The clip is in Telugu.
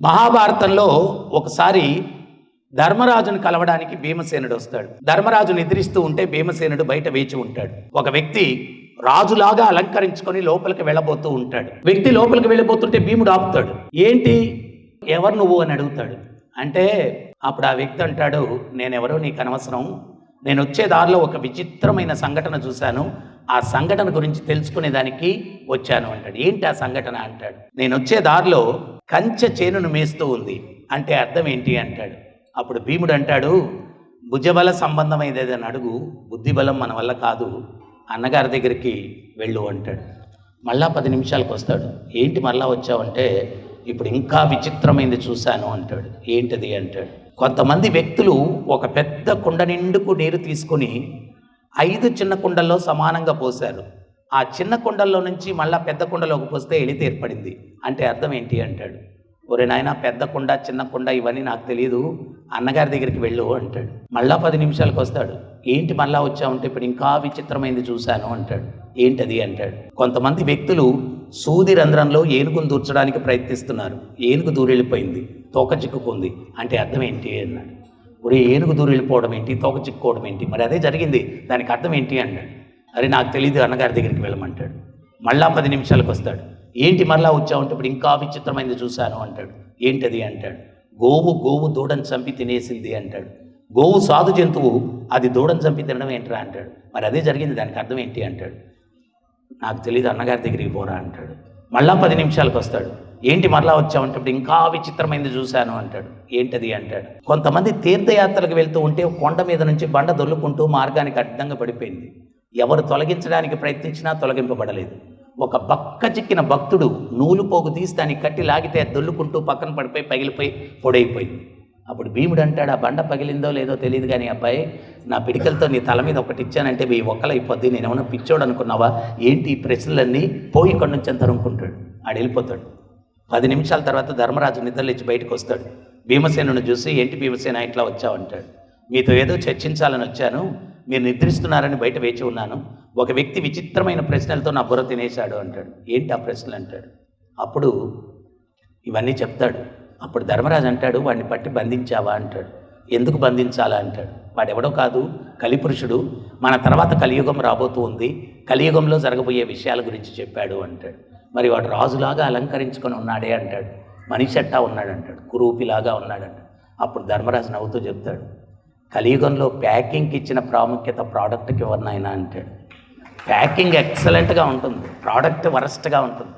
మహాభారతంలో ఒకసారి ధర్మరాజును కలవడానికి భీమసేనుడు వస్తాడు. ధర్మరాజు నిద్రిస్తూ ఉంటే భీమసేనుడు బయట వేచి ఉంటాడు. ఒక వ్యక్తి రాజులాగా అలంకరించుకొని లోపలికి వెళ్ళబోతూ ఉంటాడు. వ్యక్తి లోపలికి వెళ్ళబోతుంటే భీముడు ఆపుతాడు. ఏంటి, ఎవరు నువ్వు అని అడుగుతాడు. అంటే అప్పుడు ఆ వ్యక్తి అంటాడు, నేనెవరో నీకు అనవసరం, నేను వచ్చే దారిలో ఒక విచిత్రమైన సంఘటన చూశాను, ఆ సంఘటన గురించి తెలుసుకునేదానికి వచ్చాను అంటాడు. ఏంటి ఆ సంఘటన అంటాడు. నేను వచ్చే దారిలో కంచె చేనును మేస్తూ ఉంది. అంటే అర్థం ఏంటి అంటాడు. అప్పుడు భీముడు అంటాడు, భుజబల సంబంధమైనది ఏదైనా అడుగు, బుద్ధిబలం మన వల్ల కాదు, అన్నగారి దగ్గరికి వెళ్ళు అంటాడు. మళ్ళా 10 నిమిషాలకు వస్తాడు. ఏంటి మళ్ళా వచ్చావంటే, ఇప్పుడు ఇంకా విచిత్రమైనది చూశాను అంటాడు. ఏంటది అంటాడు. కొంతమంది వ్యక్తులు ఒక పెద్ద కుండ నిండుకు నీరు తీసుకుని 5 చిన్న కుండల్లో సమానంగా పోశారు. ఆ చిన్న కుండల్లో నుంచి మళ్ళా పెద్ద కుండలోకి పోస్తే ఎలిత ఏర్పడింది. అంటే అర్థం ఏంటి అంటాడు. ఒరే నాయన, పెద్ద కుండ చిన్న కుండ ఇవన్నీ నాకు తెలియదు, అన్నగారి దగ్గరికి వెళ్ళు అంటాడు. మళ్ళా 10 నిమిషాలకు వస్తాడు. ఏంటి మళ్ళా వచ్చావుంటే, ఇప్పుడు ఇంకా విచిత్రమైనది చూశాను అంటాడు. ఏంటది అంటాడు. కొంతమంది వ్యక్తులు సూది రంధ్రంలో ఏనుగును దూర్చడానికి ప్రయత్నిస్తున్నారు. ఏనుగు దూరెళ్ళిపోయింది, తోక చిక్కుకుంది. అంటే అర్థం ఏంటి అన్నాడు. ఒరే, ఏనుగు దూరెళ్ళిపోవడం ఏంటి, తోక చిక్కుకోవడం ఏంటి, మరి అదే జరిగింది, దానికి అర్థం ఏంటి అన్నాడు. అరే నాకు తెలియదు, అన్నగారి దగ్గరికి వెళ్ళమంటాడు. మళ్ళా 10 నిమిషాలకు వస్తాడు. ఏంటి మళ్ళా వచ్చావుంటే, ఇప్పుడు ఇంకా విచిత్రమైనది చూశాను అంటాడు. ఏంటది అంటాడు. గోవు దూడను చంపి తినేసింది అంటాడు. గోవు సాధు జంతువు, అది దూడను చంపి తినడం ఏంట్రా అంటాడు. మరి అదే జరిగింది, దానికి అర్థం ఏంటి అంటాడు. నాకు తెలియదు, అన్నగారి దగ్గరికి పోరా అంటాడు. మళ్ళా 10 నిమిషాలకు వస్తాడు. ఏంటి మళ్ళా వచ్చావంటే, ఇప్పుడు ఇంకా విచిత్రమైనది చూశాను అంటాడు. ఏంటది అంటాడు. కొంతమంది తీర్థయాత్రలకు వెళ్తూ ఉంటే కొండ మీద నుంచి బండ దొల్లుకుంటూ మార్గానికి అడ్డంగా పడిపోయింది. ఎవరు తొలగించడానికి ప్రయత్నించినా తొలగింపబడలేదు. ఒక బక్క చిక్కిన భక్తుడు నూలు పోగు తీసి దాన్ని కట్టి లాగితే దొల్లుకుంటూ పక్కన పడిపోయి పగిలిపోయి పొడైపోయింది. అప్పుడు భీముడు అంటాడు, ఆ బండ పగిలిందో లేదో తెలియదు కానీ అబ్బాయి, నా పిడికలతో నీ తల మీద ఒకటి ఇచ్చానంటే మీ ఒక్కలైపోద్ది, నేను ఏమైనా పిచ్చోడు అనుకున్నావా ఏంటి, ఈ ప్రశ్నలన్నీ పోయి ఇక్కడి నుంచి అంత అనుకుంటాడు. ఆడు వెళ్ళిపోతాడు. 10 నిమిషాల తర్వాత ధర్మరాజు నిద్రలేచి బయటకు వస్తాడు. భీమసేనుని చూసి, ఏంటి భీమసేన ఇట్లా వచ్చావంటాడు. మీతో ఏదో చర్చించాలని వచ్చాను, మీరు నిద్రిస్తున్నారని బయట వేచి ఉన్నాను, ఒక వ్యక్తి విచిత్రమైన ప్రశ్నలతో నా బుర్ర తినేశాడు అంటాడు. ఏంటి ఆ ప్రశ్నలు అంటాడు. అప్పుడు ఇవన్నీ చెప్తాడు. అప్పుడు ధర్మరాజు అంటాడు, వాడిని పట్టి బంధించావా అంటాడు. ఎందుకు బంధించాలా అంటాడు. వాడెవడో కాదు, కలిపురుషుడు, మన తర్వాత కలియుగం రాబోతూ ఉంది, కలియుగంలో జరగబోయే విషయాల గురించి చెప్పాడు అంటాడు. మరి వాడు రాజులాగా అలంకరించుకొని ఉన్నాడే అంటాడు. మనిషి అట్టా ఉన్నాడంటాడు, కురూపిలాగా ఉన్నాడంటాడు. అప్పుడు ధర్మరాజు నవ్వుతూ చెప్తాడు, కలియుగంలో ప్యాకింగ్కి ఇచ్చిన ప్రాముఖ్యత ప్రోడక్ట్కి ఎవరినైనా అంటాడు. ప్యాకింగ్ ఎక్సలెంట్గా ఉంటుంది, ప్రోడక్ట్ వరస్ట్గా ఉంటుంది.